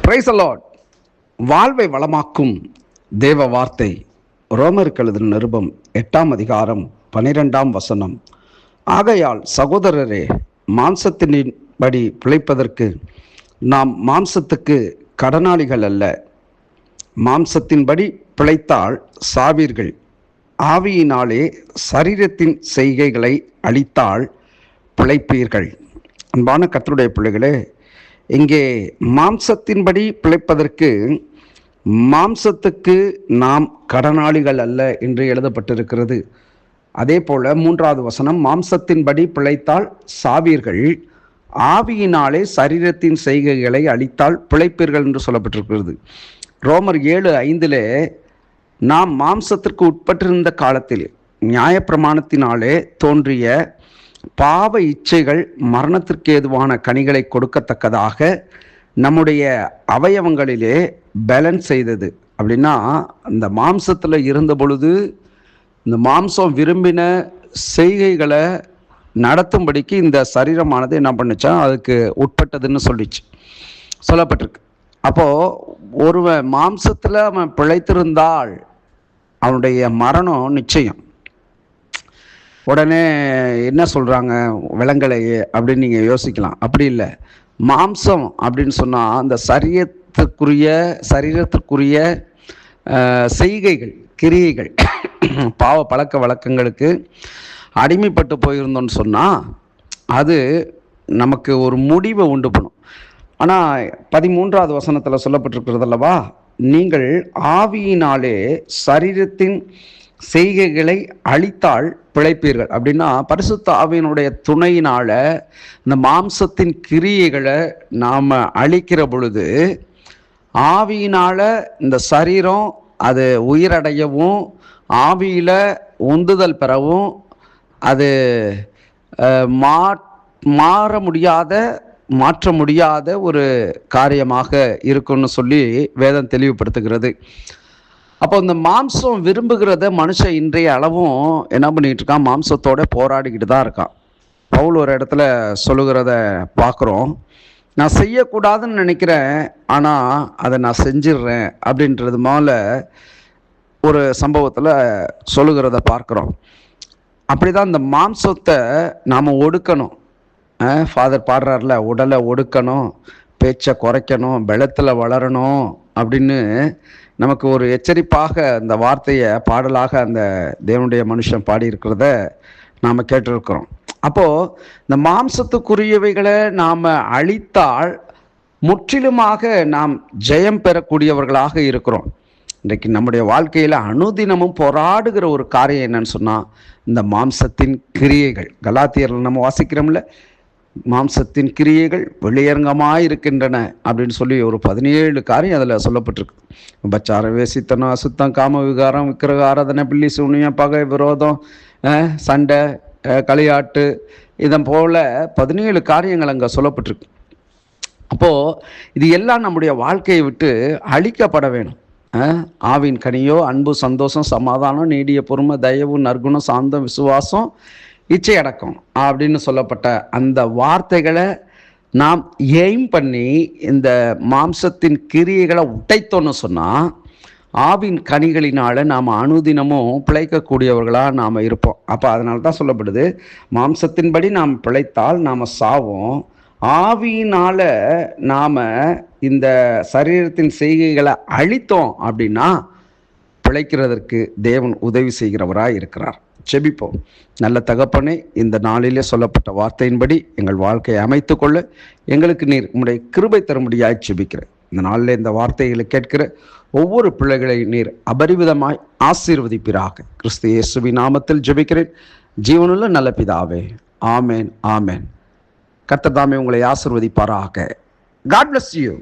Praise the Lord. வாழ்வை வளமாக்கும் தேவ வார்த்தை ரோமருக்கு எழுதின நிருபம் 8ஆம் அதிகாரம் 12ஆம் வசனம். ஆகையால் சகோதரரே, மாம்சத்தின்படி பிழைப்பதற்கு நாம் மாம்சத்துக்கு கடனாளிகள் அல்ல. மாம்சத்தின்படி பிழைத்தால் சாவீர்கள், ஆவியினாலே சரீரத்தின் செய்கைகளை அழித்தால் பிழைப்பீர்கள். அன்பான கர்த்தருடைய பிள்ளைகளே, இங்கே மாம்சத்தின்படி பிழைப்பதற்கு மாம்சத்துக்கு நாம் கடனாளிகள் அல்ல என்று எழுதப்பட்டிருக்கிறது. அதே போல 3வது வசனம், மாம்சத்தின்படி பிழைத்தால் சாவீர்கள், ஆவியினாலே சரீரத்தின் செய்கைகளை அழித்தால் பிழைப்பீர்கள் என்று சொல்லப்பட்டிருக்கிறது. ரோமர் 7:5 நாம் மாம்சத்திற்கு உட்பட்டிருந்த காலத்தில் நியாயப்பிரமாணத்தினாலே தோன்றிய பாவ இச்சைகள் மரணத்திற்கு ஏதுவான கனிகளை கொடுக்கத்தக்கதாக நம்முடைய அவயவங்களிலே பேலன்ஸ் செய்தது. அப்படின்னா, அந்த மாம்சத்தில் இருந்த பொழுது இந்த மாம்சம் விரும்பின செய்கைகளை நடத்தும்படிக்கு இந்த சரீரமானது என்ன பண்ணுச்சா, அதுக்கு உட்பட்டதுன்னு சொல்லப்பட்டிருக்கு. அப்போது ஒருவன் மாம்சத்தில் அவன் பிழைத்திருந்தால் அவனுடைய மரணம் நிச்சயம். உடனே என்ன சொல்கிறாங்க, விலங்கலையே அப்படின்னு நீங்கள் யோசிக்கலாம். அப்படி இல்லை. மாம்சம் அப்படின்னு சொன்னால் அந்த சரீரத்திற்குரிய செய்கைகள், கிரியைகள், பாவ பழக்க வழக்கங்களுக்கு அடிமைப்பட்டு போயிருந்தோன்னு சொன்னால் அது நமக்கு ஒரு முடிவை உண்டு பண்ணும். ஆனால் 13வது வசனத்தில் சொல்லப்பட்டிருக்கிறது அல்லவா, நீங்கள் ஆவியினாலே சரீரத்தின் செய்கைகளை அழித்தால் பிழைப்பீர்கள். அப்படின்னா, பரிசுத்த ஆவியினுடைய துணையினால இந்த மாம்சத்தின் கிரியைகளை நாம் அழிக்கிற பொழுது ஆவியினால இந்த சரீரம் அது உயிரடையவும் ஆவியில் உந்துதல் பெறவும் அது மாற்ற முடியாத ஒரு காரியமாக இருக்குன்னு சொல்லி வேதம் தெளிவுபடுத்துகிறது. அப்போ இந்த மாம்சம் விரும்புகிறத மனுஷன் இன்றைய அளவும் என்ன பண்ணிகிட்டு இருக்கான், மாம்சத்தோடு போராடிக்கிட்டு தான் இருக்கான். பவுல் ஒரு இடத்துல சொல்லுகிறத பார்க்குறோம், நான் செய்யக்கூடாதுன்னு நினைக்கிறேன், ஆனால் அதை நான் செஞ்சிடுறேன் அப்படின்றது மேல ஒரு சம்பவத்தில் சொல்லுகிறத பார்க்குறோம். அப்படி தான் இந்த மாம்சத்தை நாம் ஒடுக்கணும். ஃபாதர் பாடுறார்ல, உடலை ஒடுக்கணும், பேச்சை குறைக்கணும், பலத்தில் வளரணும் அப்படின்னு நமக்கு ஒரு எச்சரிப்பாக அந்த வார்த்தையை பாடலாக அந்த தேவனுடைய மனுஷன் பாடியிருக்கிறத நாம் கேட்டிருக்கிறோம். அப்போது இந்த மாம்சத்துக்குரியவைகளை நாம் அழித்தால் முற்றிலுமாக நாம் ஜெயம் பெறக்கூடியவர்களாக இருக்கிறோம். இன்றைக்கு நம்முடைய வாழ்க்கையில் அனுதினமும் போராடுகிற ஒரு காரியம் என்னன்னு சொன்னால் இந்த மாம்சத்தின் கிரியைகள். கலாத்தியரில் நம்ம வாசிக்கிறோம்ல, மாம்சத்தின் கிரியைகள் வெளியரங்கமாக இருக்கின்றன அப்படின்னு சொல்லி ஒரு 17 காரியம் அதில் சொல்லப்பட்டிருக்கு. பச்சாரம், வேசித்தனம், அசுத்தம், காம விகாரம், விக்கிரக ஆராதனை, பில்லி சூனியம், பகை, விரோதம், சண்டை, களியாட்டு, இதன் போல் 17 காரியங்கள் அங்கே சொல்லப்பட்டிருக்கு. அப்போது இது எல்லாம் நம்முடைய வாழ்க்கையை விட்டு அழிக்கப்பட வேணும். ஆவின் கனியோ அன்பு, சந்தோஷம், சமாதானம், நீடிய பொறுமை, தயவு, நற்குணம், சாந்தம், விசுவாசம், இச்சை அடக்கம் அப்படின்னு சொல்லப்பட்ட அந்த வார்த்தைகளை நாம் எய்ம் பண்ணி இந்த மாம்சத்தின் கிரியைகளை உடைத்தோன்னு சொன்னால் ஆவின் கனிகளினால் நாம் அனுதினமும் பிழைக்கக்கூடியவர்களாக நாம் இருப்போம். அப்போ அதனால தான் சொல்லப்படுது, மாம்சத்தின்படி நாம் பிழைத்தால் நாம் சாவோம், ஆவியினால் நாம் இந்த சரீரத்தின் செய்கைகளை அழித்தோம் அப்படின்னா பிழைக்கிறதற்கு தேவன் உதவி செய்கிறவராக இருக்கிறார். செபிப்போம். நல்ல தகப்பனே, இந்த நாளிலே சொல்லப்பட்ட வார்த்தையின்படி எங்கள் வாழ்க்கையை அமைத்துக்கொள்ள எங்களுக்கு நீர் உம்முடைய கிருபை தரும்படியாய் செபிக்கிறேன். இந்த நாளில் இந்த வார்த்தைகளை கேட்கிற ஒவ்வொரு பிள்ளைகளை நீர் அபரிவிதமாய் ஆசீர்வதிப்பீராக. கிறிஸ்து இயேசுவின் நாமத்தில் ஜெபிக்கிறேன், ஜீவனுள்ள நல்ல பிதாவே. ஆமேன், ஆமேன். கர்த்தர் தாமே உங்களை ஆசீர்வதிப்பாராக. God bless you.